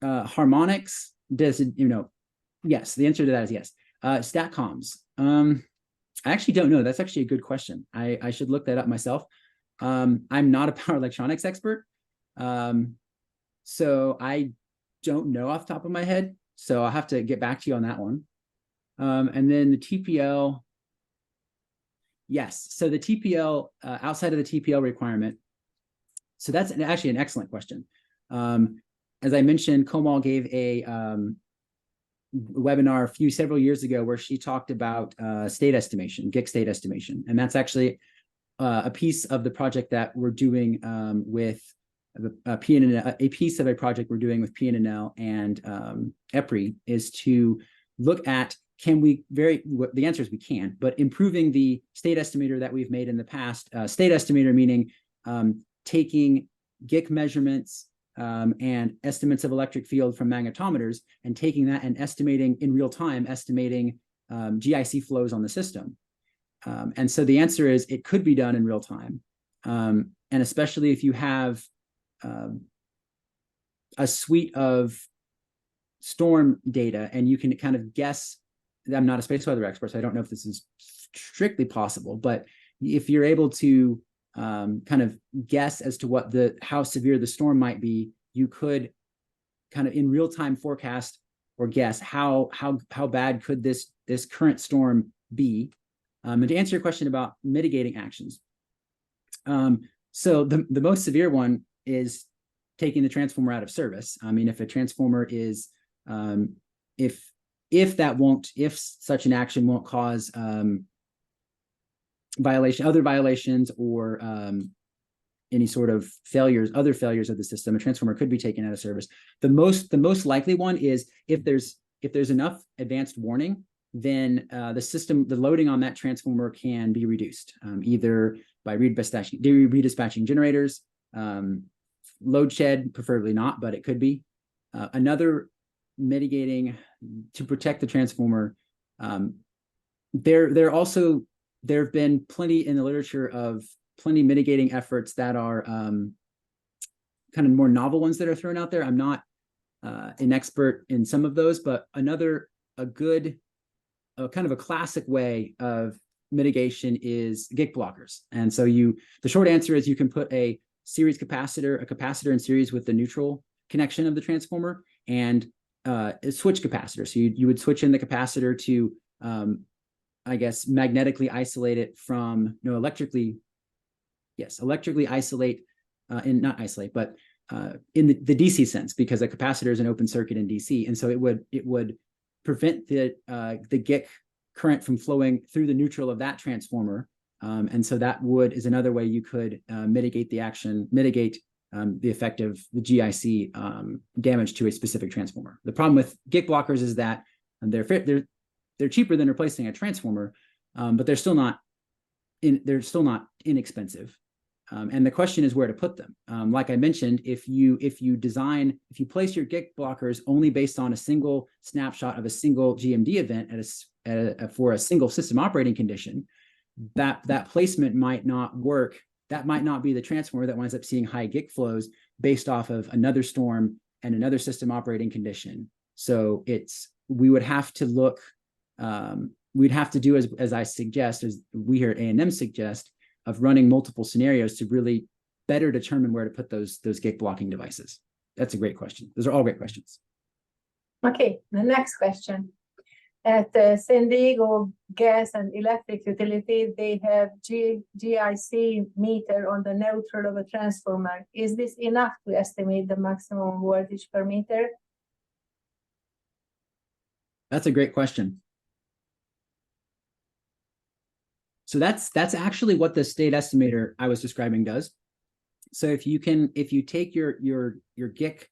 harmonics, does it, yes, the answer to that is yes. StatComs, I actually don't know. That's actually a good question. I should look that up myself. I'm not a power electronics expert, so I don't know off the top of my head. So I'll have to get back to you on that one. And then the TPL, yes. So the TPL, outside of the TPL requirement, so that's actually an excellent question. As I mentioned, Komal gave a webinar several years ago where she talked about state estimation, GIC state estimation, and that's actually a piece of the project that we're doing with PNNL. A piece of a project we're doing with PNNL and EPRI is to look at, the answer is we can, but improving the state estimator that we've made in the past. State estimator meaning taking GIC measurements and estimates of electric field from magnetometers and taking that and estimating in real time, GIC flows on the system. And so the answer is it could be done in real time. And especially if you have a suite of storm data and you can kind of guess, I'm not a space weather expert, so I don't know if this is strictly possible, but if you're able to kind of guess as to how severe the storm might be, you could kind of in real time forecast or guess how bad could this current storm be. And to answer your question about mitigating actions, so the most severe one is taking the transformer out of service. I mean, if a transformer is, if such an action won't cause other violations or any sort of other failures of the system, a transformer could be taken out of service. The most likely one is if there's enough advanced warning, then the loading on that transformer can be reduced, either by redispatching generators, load shed, preferably not, but it could be. Another mitigating to protect the transformer, there have been plenty in the literature of mitigating efforts that are kind of more novel ones that are thrown out there. I'm not an expert in some of those, but kind of a classic way of mitigation is GIC blockers. And so the short answer is you can put a capacitor in series with the neutral connection of the transformer and a switch capacitor. So you would switch in the capacitor to, magnetically isolate it from, electrically isolate not isolate, but in the DC sense, because a capacitor is an open circuit in DC, and so it would prevent the GIC current from flowing through the neutral of that transformer, and so that is another way you could mitigate the effect of the GIC damage to a specific transformer. The problem with GIC blockers is that they're cheaper than replacing a transformer, but they're still not inexpensive. And the question is where to put them. Like I mentioned, if you place your GIC blockers only based on a single snapshot of a single GMD event for a single system operating condition, that placement might not work. That might not be the transformer that winds up seeing high GIC flows based off of another storm and another system operating condition. So we would have to look. We'd have to do as I suggest, as we here at A&M suggest, of running multiple scenarios to really better determine where to put those GIC blocking devices. That's a great question. Those are all great questions. Okay, the next question. At San Diego Gas and Electric Utility, they have GIC meter on the neutral of a transformer. Is this enough to estimate the maximum voltage per meter? That's a great question. So that's actually what the state estimator I was describing does. So if you take your GIC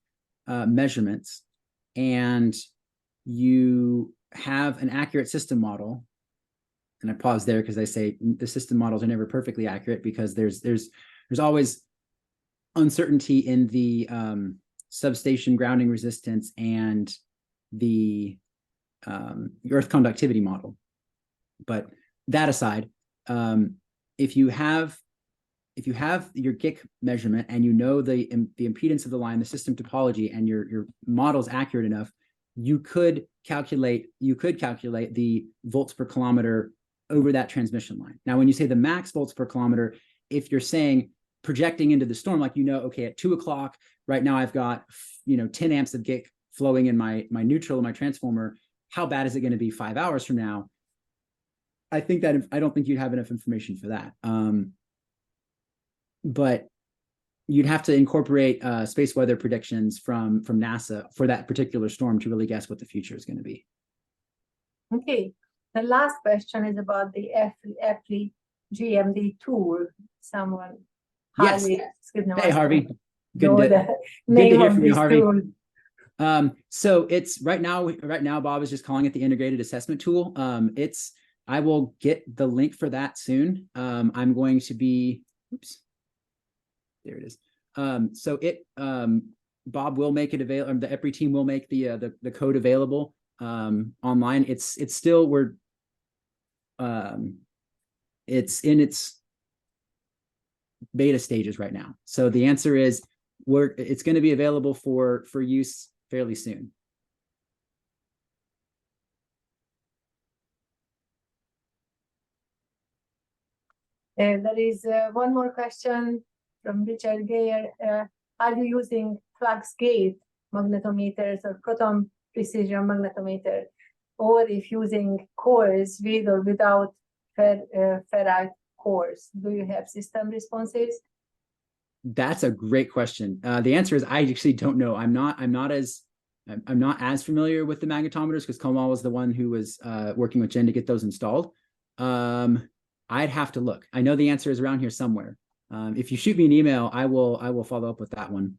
measurements and you have an accurate system model, and I pause there because I say the system models are never perfectly accurate because there's always uncertainty in the substation grounding resistance and the earth conductivity model. But that aside, if you have your GIC measurement and you know the impedance of the line, the system topology, and your model is accurate enough, you could calculate the volts per kilometer over that transmission line. Now, when you say the max volts per kilometer, if you're saying projecting into the storm, like, okay, at 2 o'clock right now I've got 10 amps of GIC flowing in my neutral and my transformer. How bad is it going to be 5 hours from now? I don't think you'd have enough information for that. But you'd have to incorporate space weather predictions from NASA for that particular storm to really guess what the future is going to be. Okay. The last question is about the Epley GMD tool. Someone. Yes. Hey, Harvey. Good to hear from you, Harvey. So it's right now, Bob is just calling it the integrated assessment tool. I will get the link for that soon. I'm going to be, there it is. So Bob will make it available. The EPRI team will make the code available online. It's in its beta stages right now. So the answer is it's going to be available for use fairly soon. There is one more question from Richard Geyer. Are you using flux gate magnetometers or proton precision magnetometer, or if using cores with or without ferrite cores? Do you have system responses? That's a great question. The answer is I actually don't know. I'm not as familiar with the magnetometers because Komal was the one who was working with Jen to get those installed. I'd have to look. I know the answer is around here somewhere. If you shoot me an email, I will follow up with that one.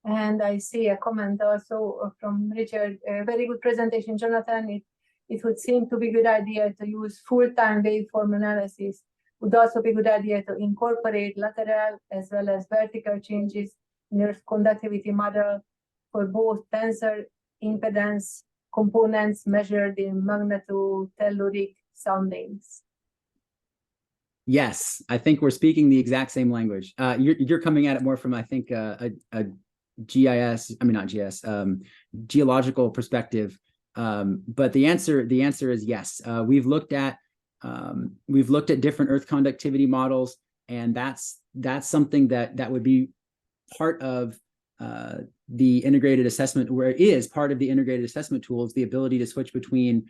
And I see a comment also from Richard. Very good presentation, Jonathan. It would seem to be a good idea to use full-time waveform analysis. Would also be a good idea to incorporate lateral as well as vertical changes in Earth conductivity model for both tensor impedance components measured in magnetotelluric soundings. Yes, I think we're speaking the exact same language. You're coming at it more from, I think, a GIS, I mean, not GIS, geological perspective. But the answer is yes. We've looked at different Earth conductivity models, and that's something that would be part of the integrated assessment, where it is part of the integrated assessment tools, the ability to switch between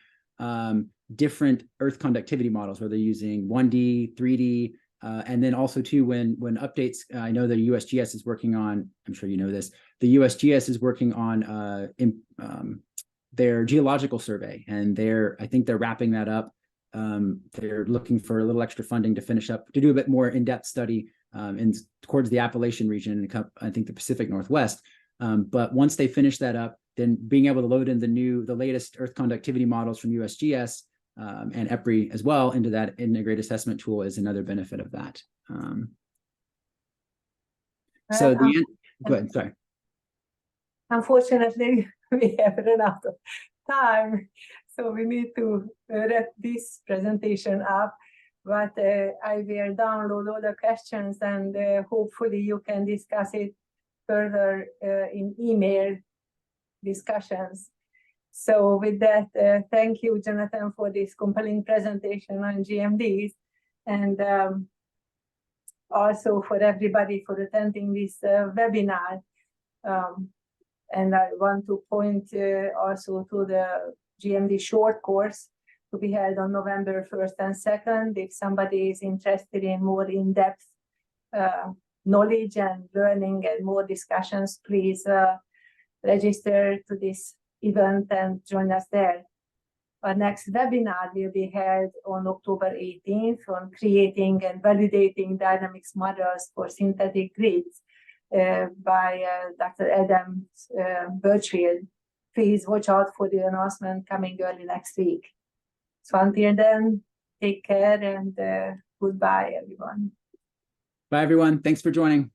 different Earth conductivity models, whether using 1D, 3D, And then also too, when updates, I know the USGS is working on, I'm sure you know this, the USGS is working on their geological survey, and I think they're wrapping that up. They're looking for a little extra funding to finish up, to do a bit more in-depth study towards the Appalachian region and I think the Pacific Northwest. But once they finish that up, then being able to load in the latest Earth conductivity models from USGS and EPRI as well into that integrated assessment tool is another benefit of that. So go ahead, sorry. Unfortunately, we have run out of time, so we need to wrap this presentation up. But I will download all the questions, and hopefully you can discuss it further in email discussions. So with that, thank you, Jonathan, for this compelling presentation on GMDs, and also for everybody for attending this webinar. And I want to point also to the GMD short course to be held on November 1st and 2nd. If somebody is interested in more in-depth knowledge and learning and more discussions, please register to this event and join us there. Our next webinar will be held on October 18th on creating and validating dynamics models for synthetic grids by Dr. Adam Birchfield. Please watch out for the announcement coming early next week. So until then, take care and goodbye, everyone. Bye, everyone. Thanks for joining.